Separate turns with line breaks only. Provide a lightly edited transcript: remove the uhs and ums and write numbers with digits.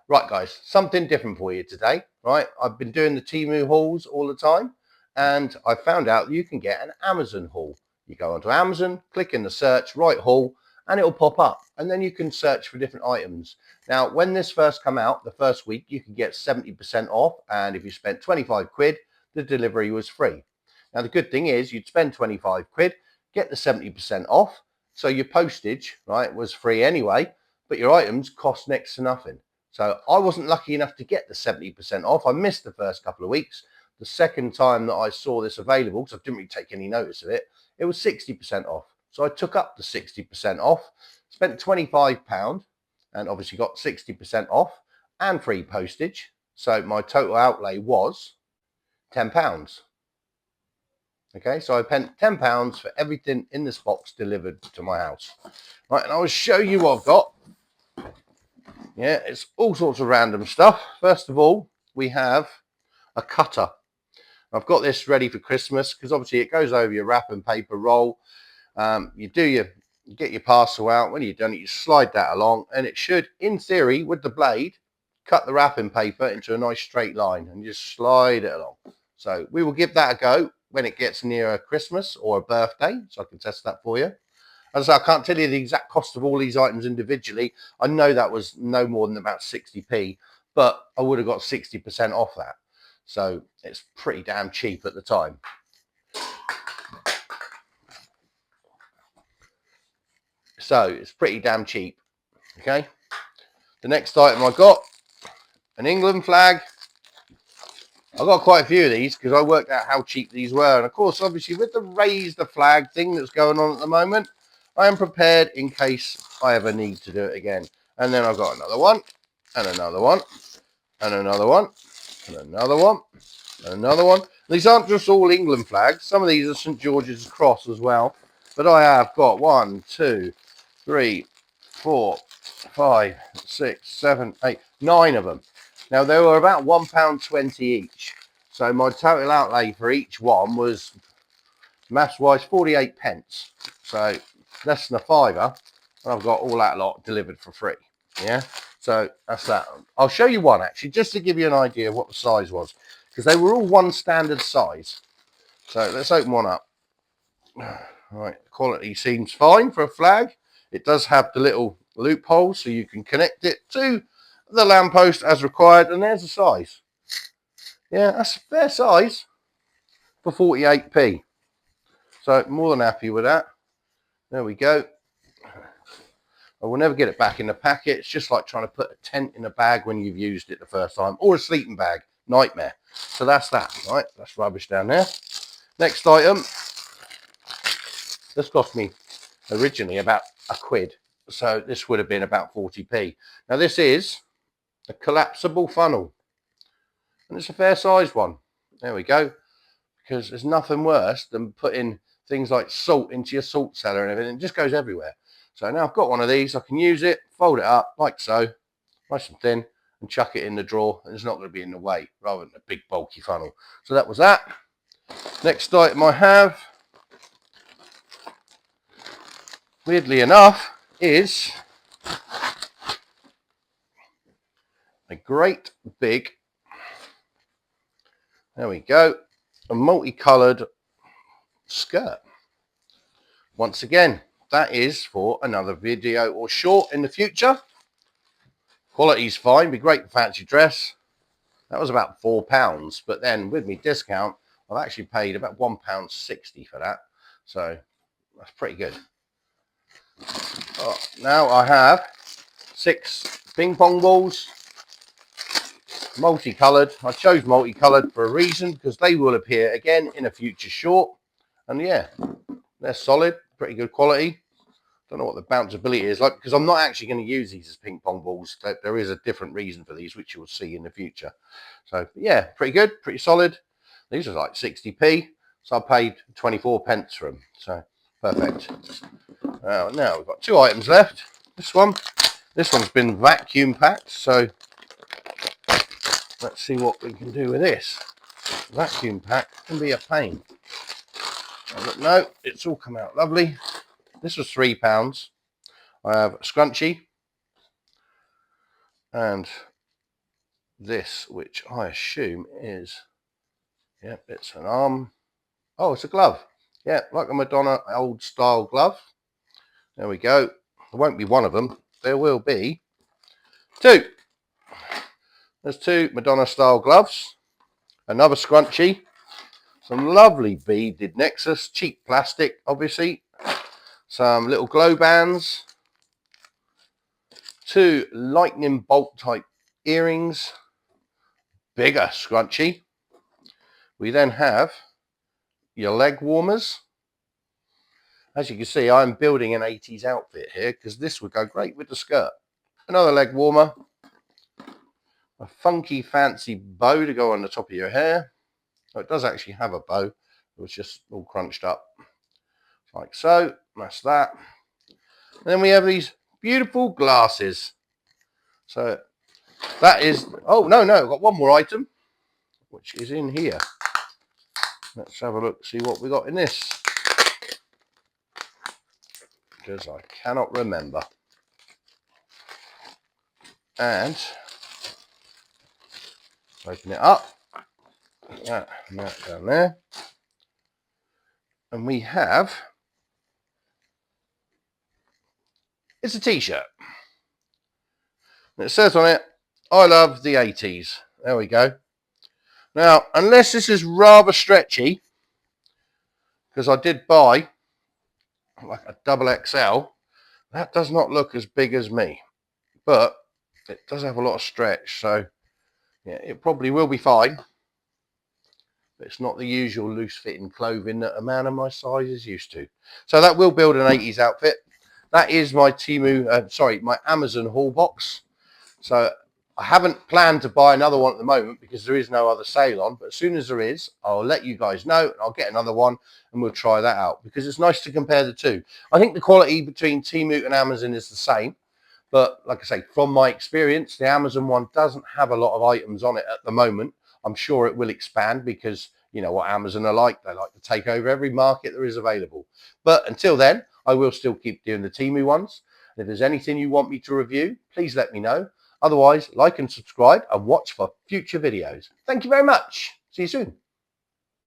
Right, guys, something different for you today, right? I've been doing the Temu hauls all the time, and I found out that you can get an Amazon haul. You go onto Amazon, click in the search, write haul, and it'll pop up, and then you can search for different items. Now, when this first come out, the first week, you could get 70% off, and if you spent 25 quid, the delivery was free. Now, the good thing is you'd spend 25 quid, get the 70% off, so your postage, right, was free anyway, but your items cost next to nothing. So I wasn't lucky enough to get the 70% off. I missed the first couple of weeks. The second time that I saw this available, because I didn't really take any notice of it, it was 60% off. So I took up the 60% off, spent £25, and obviously got 60% off and free postage. So my total outlay was £10. Okay, so I spent £10 for everything in this box delivered to my house. Right, and I will show you what I've got. Yeah, it's all sorts of random stuff. First of all, we have a cutter. I've got this ready for Christmas because obviously it goes over your wrapping paper roll. You get your parcel out. When you're done it, you slide that along, and it should, in theory, with the blade, cut the wrapping paper into a nice straight line and just slide it along. So we will give that a go when it gets nearer Christmas or a birthday, so I can test that for you. As I can't tell you the exact cost of all these items individually. I know that was no more than about 60p, but I would have got 60% off that. So it's pretty damn cheap at the time. So it's pretty damn cheap. Okay. The next item I got, an England flag. I got quite a few of these because I worked out how cheap these were. And of course, obviously with the raise the flag thing that's going on at the moment, I am prepared in case I ever need to do it again. And then I've got another one, and another one, and another one, and another one, and another one. These aren't just all England flags. Some of these are St George's Cross as well. But I have got 1, 2, 3, 4, 5, 6, 7, 8, 9 of them. Now, they were about £1.20 each. So my total outlay for each one was, maths-wise, 48 pence. So less than a fiver, and I've got all that lot delivered for free. Yeah, so that's that. I'll show you one actually, just to give you an idea of what the size was, because they were all one standard size. So let's open one up. Right, the quality seems fine for a flag. It does have the little loophole, so you can connect it to the lamppost as required, and there's the size. Yeah, that's a fair size for 48p. So more than happy with that. There we go. I will never get it back in the packet. It's just like trying to put a tent in a bag when you've used it the first time, or a sleeping bag. Nightmare. So that's that, right? That's rubbish down there. Next item. This cost me originally about a quid. So this would have been about 40p. Now this is a collapsible funnel. And it's a fair sized one. There we go. Because there's nothing worse than putting things like salt into your salt cellar and everything. It just goes everywhere. So now I've got one of these. I can use it, fold it up like so, nice and thin, and chuck it in the drawer. And it's not going to be in the way, rather than a big bulky funnel. So that was that. Next item I have, weirdly enough, is a great big, there we go, a multicoloured skirt. Once again, that is for another video or short in the future. Quality's fine, be great for fancy dress. That was about £4, but then with me discount, I've actually paid about £1.60 for that. So that's pretty good. Oh, now I have 6 ping pong balls, multicoloured. I chose multicoloured for a reason, because they will appear again in a future short. And yeah, they're solid, pretty good quality. Don't know what the bounceability is like, because I'm not actually going to use these as ping pong balls. There is a different reason for these, which you will see in the future. So yeah, pretty good, pretty solid. These are like 60p, so I paid 24 pence for them. So perfect. Now we've got 2 items left. This one's been vacuum packed, so let's see what we can do with this. Vacuum pack can be a pain. But no, it's all come out lovely. This was £3. I have a scrunchie and this, which I assume is, yep, it's an arm. Oh, it's a glove. Yeah, like a Madonna old style glove. There we go. There won't be one of them. There will be two. There's two Madonna style gloves. Another scrunchie. Some lovely beaded Nexus, cheap plastic, obviously. Some little glow bands. Two lightning bolt type earrings. Bigger scrunchie. We then have your leg warmers. As you can see, I'm building an 80s outfit here because this would go great with the skirt. Another leg warmer. A funky fancy bow to go on the top of your hair. Oh, it does actually have a bow. It was just all crunched up. Like so. That's that. And then we have these beautiful glasses. So that is, oh no, I've got one more item, which is in here. Let's have a look, see what we got in this. Because I cannot remember. And open it up. That and that down there. And we have, it's a t-shirt. It says on it, I love the 80s. There we go. Now, unless this is rather stretchy, because I did buy like a double XL, that does not look as big as me. But it does have a lot of stretch, so yeah, it probably will be fine. But it's not the usual loose-fitting clothing that a man of my size is used to. So that will build an 80s outfit. That is my my Amazon haul box. So I haven't planned to buy another one at the moment because there is no other sale on. But as soon as there is, I'll let you guys know. And I'll get another one and we'll try that out because it's nice to compare the two. I think the quality between Temu and Amazon is the same. But like I say, from my experience, the Amazon one doesn't have a lot of items on it at the moment. I'm sure it will expand because you know what Amazon are like. They like to take over every market there is available. But until then, I will still keep doing the Temu ones. And if there's anything you want me to review, please let me know. Otherwise, like and subscribe and watch for future videos. Thank you very much. See you soon.